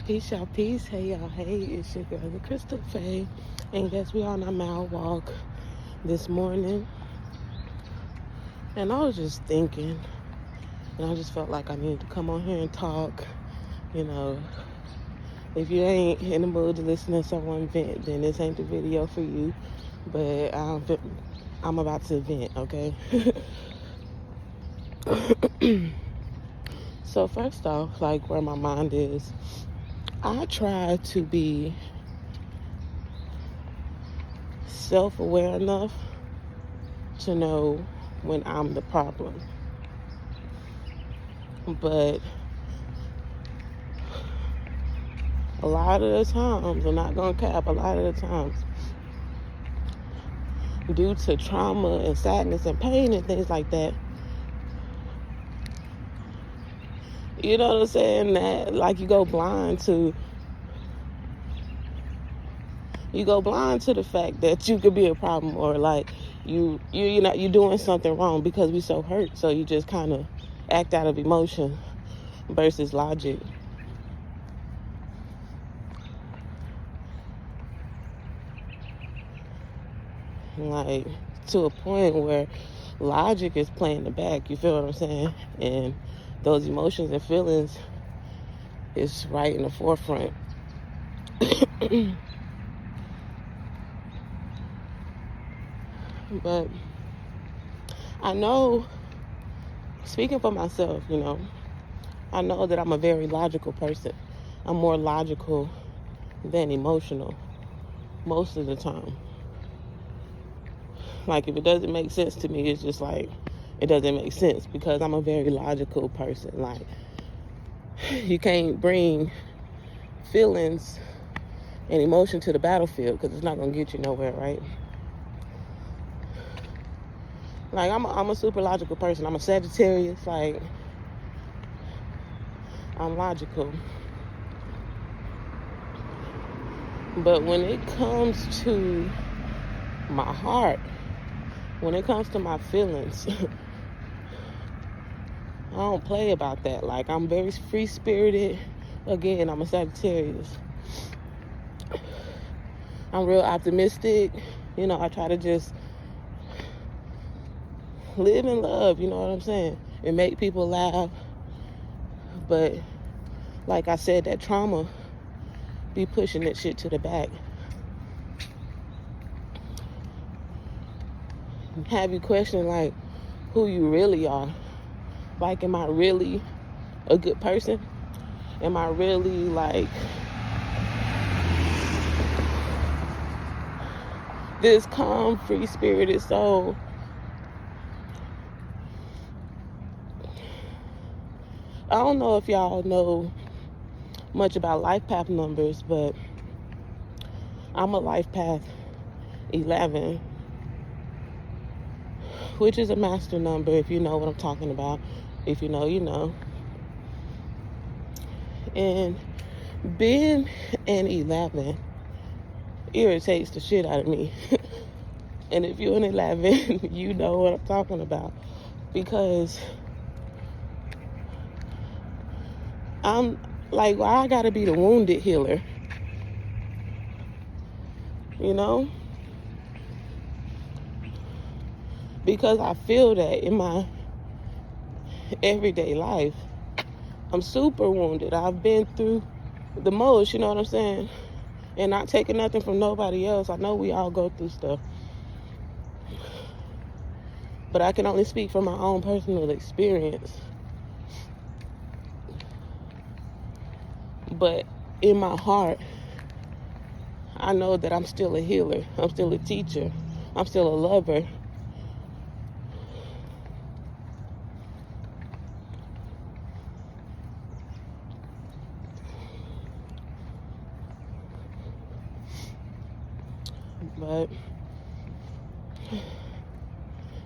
Peace, y'all, peace. Hey, y'all, hey, it's your girl, the Crystal Fae. And guess we on our mile walk this morning. And I was just thinking, and I just felt like I needed to come on here and talk. You know, if you ain't in the mood to listen to someone vent, then this ain't the video for you. But I'm about to vent, okay? So first off, like where my mind is, I try to be self-aware enough to know when I'm the problem. But a lot of the times, I'm not gonna cap, a lot of the times, due to trauma and sadness and pain and things like that, you know what I'm saying, that like you go blind to the fact that you could be a problem, or like you're doing something wrong because we so hurt, so you just kind of act out of emotion versus logic. Like to a point where logic is playing the back, you feel what I'm saying? And those emotions and feelings is right in the forefront. But I know, speaking for myself, I know that I'm a very logical person. I'm more logical than emotional most of the time. Like, if it doesn't make sense to me, it's just like, it doesn't make sense, because I'm a very logical person. Like, you can't bring feelings and emotion to the battlefield, because it's not going to get you nowhere, right? Like, I'm a super logical person. I'm a Sagittarius. Like, I'm logical. But when it comes to my heart, when it comes to my feelings, I don't play about that. Like, I'm very free-spirited. Again, I'm a Sagittarius. I'm real optimistic. I try to just live in love, you know what I'm saying? And make people laugh. But, like I said, that trauma be pushing that shit to the back. Have you question, like, who you really are. Like, am I really a good person? Am I really, like, this calm, free-spirited soul? I don't know if y'all know much about life path numbers, but I'm a life path 11, which is a master number, if you know what I'm talking about. If you know, you know. And being an 11 irritates the shit out of me. And if you're an 11, you know what I'm talking about. Because I'm like, why I gotta be the wounded healer? Because I feel that in my everyday life, I'm super wounded. I've been through the most, you know what I'm saying? And not taking nothing from nobody else. I know we all go through stuff. But I can only speak from my own personal experience. But in my heart, I know that I'm still a healer. I'm still a teacher. I'm still a lover. But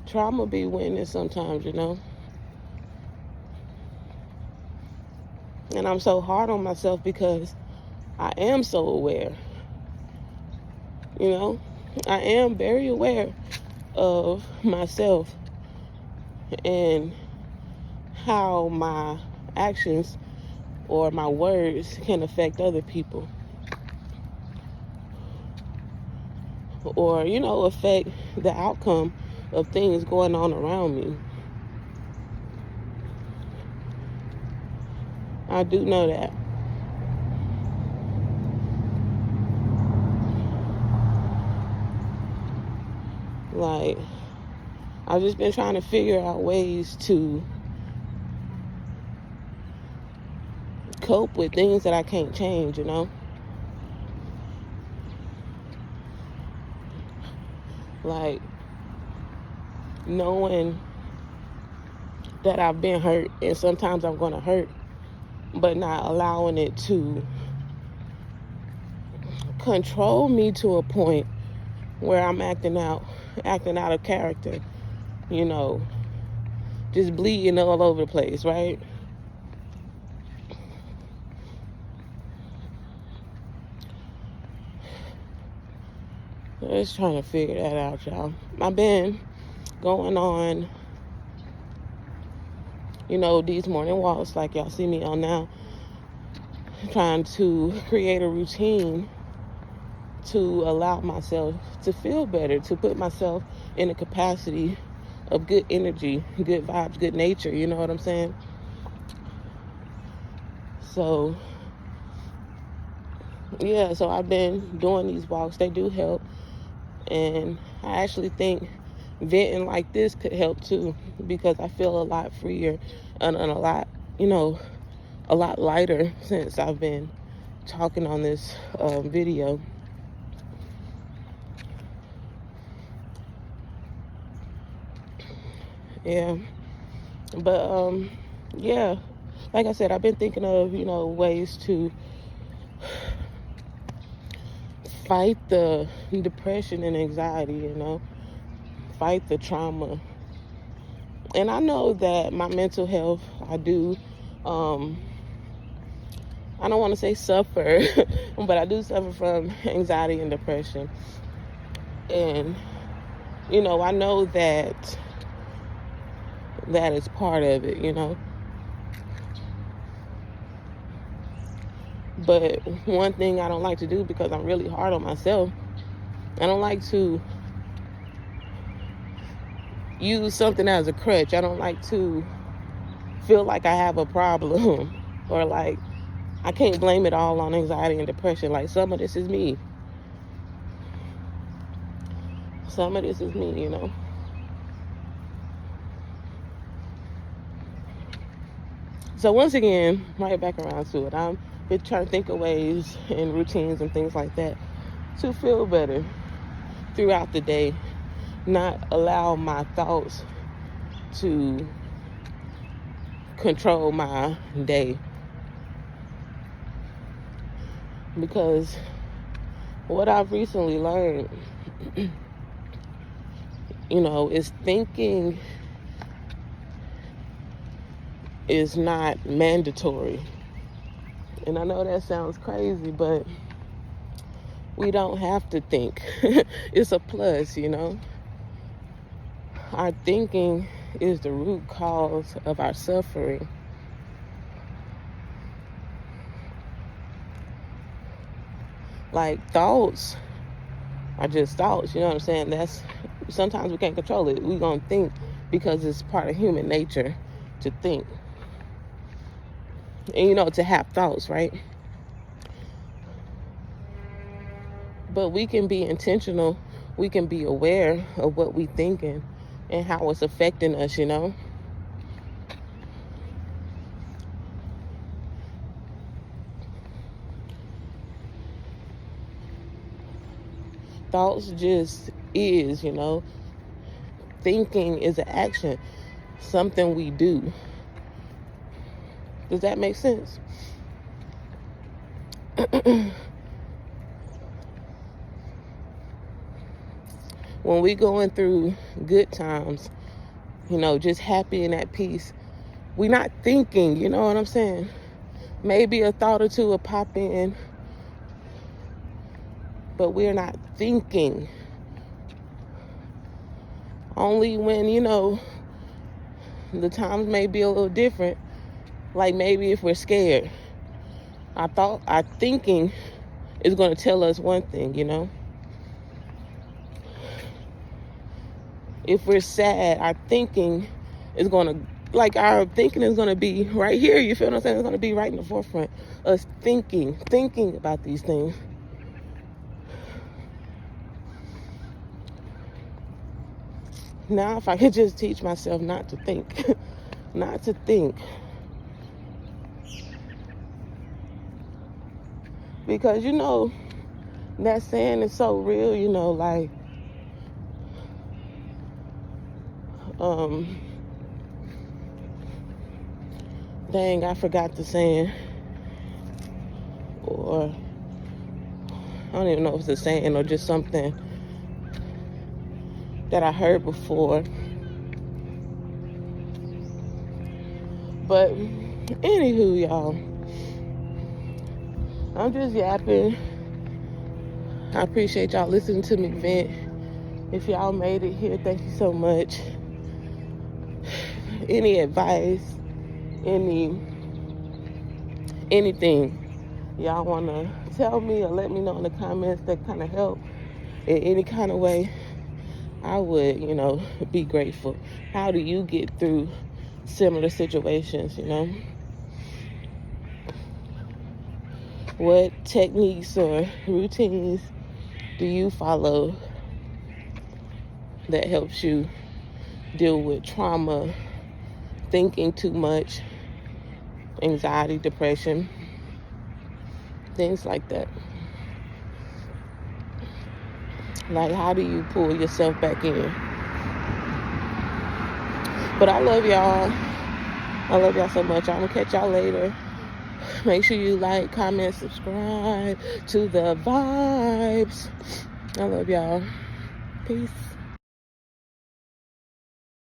trauma be winning sometimes, And I'm so hard on myself because I am so aware. I am very aware of myself and how my actions or my words can affect other people, or, you know, affect the outcome of things going on around me. I do know that. Like, I've just been trying to figure out ways to cope with things that I can't change, you know? Like, knowing that I've been hurt and sometimes I'm going to hurt, but not allowing it to control me to a point where I'm acting out of character, you know, just bleeding all over the place, right? Just trying to figure that out, y'all. I've been going on, you know, these morning walks like y'all see me on now, trying to create a routine to allow myself to feel better, to put myself in a capacity of good energy, good vibes, good nature, you know what I'm saying? So, yeah, so I've been doing these walks. They do help. And I actually think venting like this could help too, because I feel a lot freer and a lot, you know, a lot lighter since I've been talking on this video. Yeah, but yeah, like I said, I've been thinking of, you know, ways to fight the depression and anxiety, you know, fight the trauma. And I know that my mental health, I do, I don't want to say suffer, but I do suffer from anxiety and depression. And, you know, I know that is part of it, you know. But one thing I don't like to do, because I'm really hard on myself, I don't like to use something as a crutch. I don't like to feel like I have a problem or like I can't blame it all on anxiety and depression. Like, some of this is me. Some of this is me, you know. So once again, right back around to it, I'm been trying to think of ways and routines and things like that to feel better throughout the day, not allow my thoughts to control my day. Because what I've recently learned, you know, is thinking is not mandatory. And I know that sounds crazy, but we don't have to think. It's a plus, you know. Our thinking is the root cause of our suffering. Like, thoughts are just thoughts, you know what I'm saying? That's, sometimes we can't control it. We're going to think because it's part of human nature to think. And, you know, to have thoughts, right? But we can be intentional. We can be aware of what we're thinking and how it's affecting us, you know? Thoughts just is, you know? Thinking is an action, something we do. Does that make sense? When we going through good times, you know, just happy and at peace, we're not thinking, you know what I'm saying? Maybe a thought or two will pop in, but we're not thinking. Only when, you know, the times may be a little different. Like, maybe if we're scared, Our thinking is going to tell us one thing, you know. If we're sad, our thinking is going to, our thinking is going to be right here. You feel what I'm saying? It's going to be right in the forefront. Us thinking about these things. Now, if I could just teach myself not to think, not to think. Because, you know, that saying is so real, you know, like, dang, I forgot the saying. Or, I don't even know if it's a saying or just something that I heard before. But, anywho, y'all, I'm just yapping. I appreciate y'all listening to me vent. If y'all made it here, thank you so much. Any advice, anything y'all want to tell me or let me know in the comments that kind of help in any kind of way, I would, you know, be grateful. How do you get through similar situations, you know? What techniques or routines do you follow that helps you deal with trauma, thinking too much, anxiety, depression, things like that? Like, how do you pull yourself back in? But I love y'all. I love y'all so much. I'm going to catch y'all later. Make sure you like, comment, subscribe to the vibes. I love y'all. Peace.